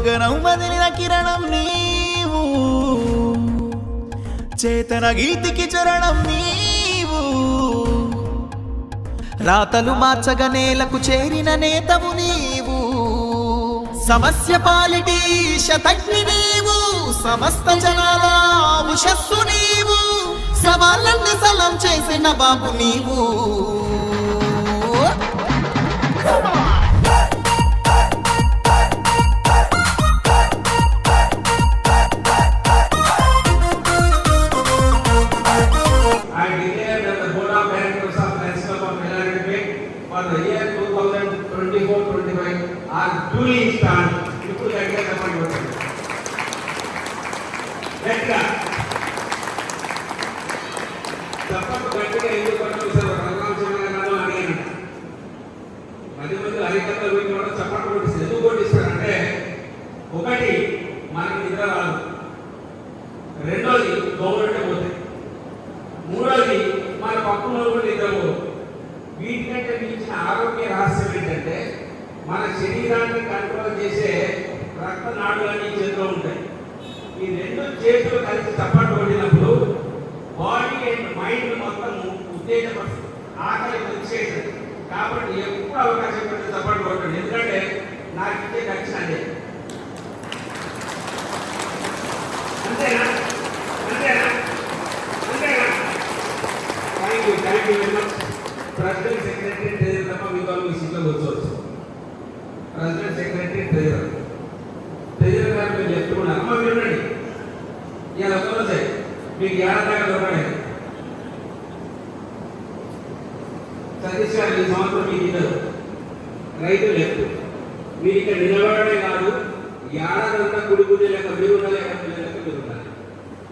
గగనం వదిలిన కిరణం నీవు, చేతన గీతికి చరణం నీవు, రాతలు మార్చగ నేలకు చేరిన నేతవు నీవు, సమస్య పాలిటి శతజ్ఞి నీవు, సమస్త జనాల ఉషస్సు నీవు, సవాళ్ళన్ని సలం చేసిన బాబు నీవు. For the year 2024-25 are duly installed. ఇప్పుడు గట్టిగా చెప్పండి గట్టిగా గట్టిగా ఎందుకు పట్టుకొస్తారు రంగాంశాలను అడిగాను. 10 మంది హరికథల గురించి కూడా చప్పట్లు కొట్టిస్తారు. ఎందుకు కొట్టిస్తారంటే ఒకటి మనకి నిద్ర రాదు, రెండోది గవర్నమెంట్ పోతాయి, మూడోది మన పక్కన కూడా నిద్రపోదు. వీటికంటే మించిన ఆరోగ్య రహస్యం ఏంటంటే మన శరీరాన్ని కంట్రోల్ చేసే రక్తనాడులన్నీ చేతిలో ఉంటాయి. ఈ రెండు చేతులు కలిసి చప్పట్లు కొట్టినప్పుడు బాడీ అండ్ మైండ్ మొత్తం ఉత్తేజపడుతుంది, ఆకలి వచ్చేస్తుంది. కాబట్టి ఎప్పుడు అవకాశం పెడితే చప్పట్లు కొట్టండి, ఎందుకంటే నాకు ఇచ్చే దక్షిణ అదే. అంతేనా అంతేనా అంతేనా? Thank you very much. President secretary treasurer తప్ప మీ వాళ్ళు మీ సీట్లో కూర్చోవచ్చు. ప్రెసిడెంట్ సెక్రటరీ ట్రెజరర్ గారు మీరు చెప్తున్నారు. అమ్మ వినండి, ఇలా వస్తాయి మీకు ఏడాది దొరకలేదు. సతీష్ గారు ఈ సంవత్సరం మీకు ఇద్దరు రైతులు చెప్తూ మీరు ఇక్కడ నిలబడమే కాదు, ఏడాదంతా కుడి గుడి లేక మీరు ఉండాలి, లేక మీరు ఉండాలి.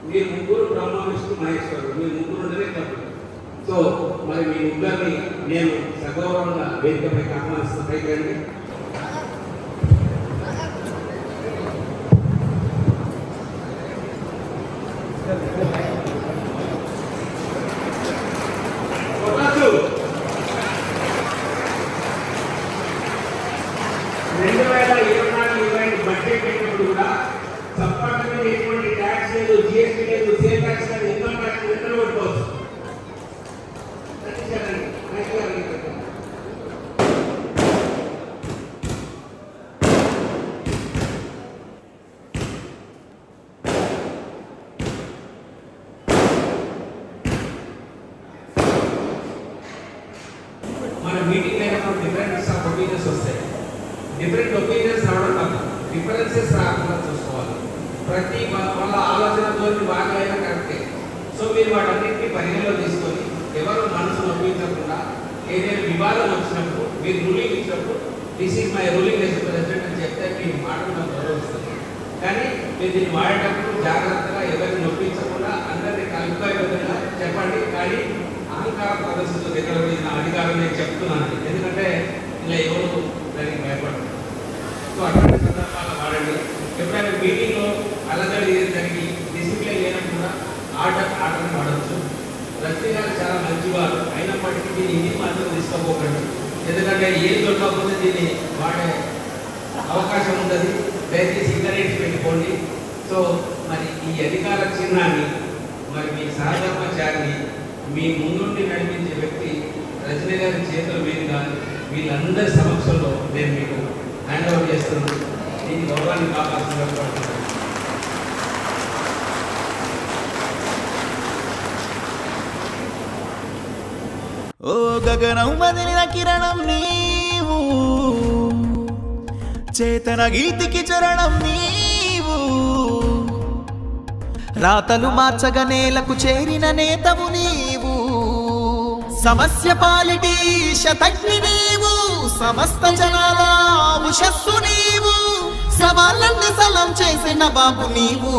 మీరు ముగ్గురు బ్రహ్మ విష్ణు మహేశ్వరుడు, మీరు ముగ్గురు ఉండలే చెప్పండి. సో మరి మీ ముగ్గురిని నేను సగౌరవంగా వేదికపై ఆహ్వానిస్తున్న పైకి బడ్జెట్ పెట్టినప్పుడు కూడా చప్పట్ల మీద ఎటువంటి ట్యాక్స్ లేదు, జిఎస్టీ లేదు, సేల్ ట్యాక్స్ లేదు, ఇన్కమ్ ట్యాక్స్ రెండు కొట్టుకోవచ్చు. మన మీటింగ్ అయినప్పుడు డిఫరెంట్ ఒపీనియన్స్ వస్తాయి. డిఫరెంట్ ఒపీనియన్స్ రావడం కాదు, డిఫరెన్సెస్ రాకుండా చూసుకోవాలి. ప్రతి వాళ్ళ ఆలోచనతో బాగా అయినా కరెక్టే. సో మీరు వాటన్నింటినీ పరిగణలో తీసుకొని ఎవరు మనసు నొప్పించకుండా ఏదైనా వివాదం వచ్చినప్పుడు మీరు రూలింగ్ ఇచ్చినప్పుడు this is my ruling as president అని చెప్తే మీ మాటలు నాకు గౌరవిస్తుంది. కానీ మీరు దీన్ని వాడేటప్పుడు జాగ్రత్తగా ఎవరిని నొప్పించకుండా అందరినీ కలిపే విధంగా చెప్పండి. కానీ అహంకార ప్రదర్శనతో దగ్గర మీద అధికారం నేను చెప్తున్నాను, ఎందుకంటే ఇలా ఎవరు దానికి భయపడరు. సో అటువంటి సందర్భాలు వాడండి. ఎప్పుడైనా మీటింగ్లో అలజడి జరిగి డిసిప్లిన్ లేనప్పుడు కూడా ఆటను వాడవచ్చు. రజనీ గారు చాలా మంచివారు అయినప్పటికీ దీన్ని ఇది మాత్రం తీసుకోపోకండి, ఎందుకంటే ఏం దొరకకపోతే దీన్ని వాడే అవకాశం ఉంటుంది. దయచేసి సిగరెట్స్ పెట్టుకోండి. సో మరి ఈ అధికార చిహ్నాన్ని మరి మీ సహధర్మచారిని మీ ముందుండి నడిపించే వ్యక్తి రజనీ గారి చేతుల మీదుగా వీళ్ళందరి సమక్షంలో నేను మీకు హ్యాండ్ ఓవర్ చేస్తున్నాను. దీని గౌరవాన్ని కాపాడుతున్న ఓ గగనం వదిలిన కిరణం నీవు, చేతన గీతికి చరణం నీవు, రాతలు మార్చగ నేలకు చేరిన నేతవు నీవు, సమస్య పాలిటి శతజ్ఞి నీవు, సమస్త జనాల ఉషస్సు నీవు, సవాళ్ళన్ని సలం చేసిన బాబు నీవు.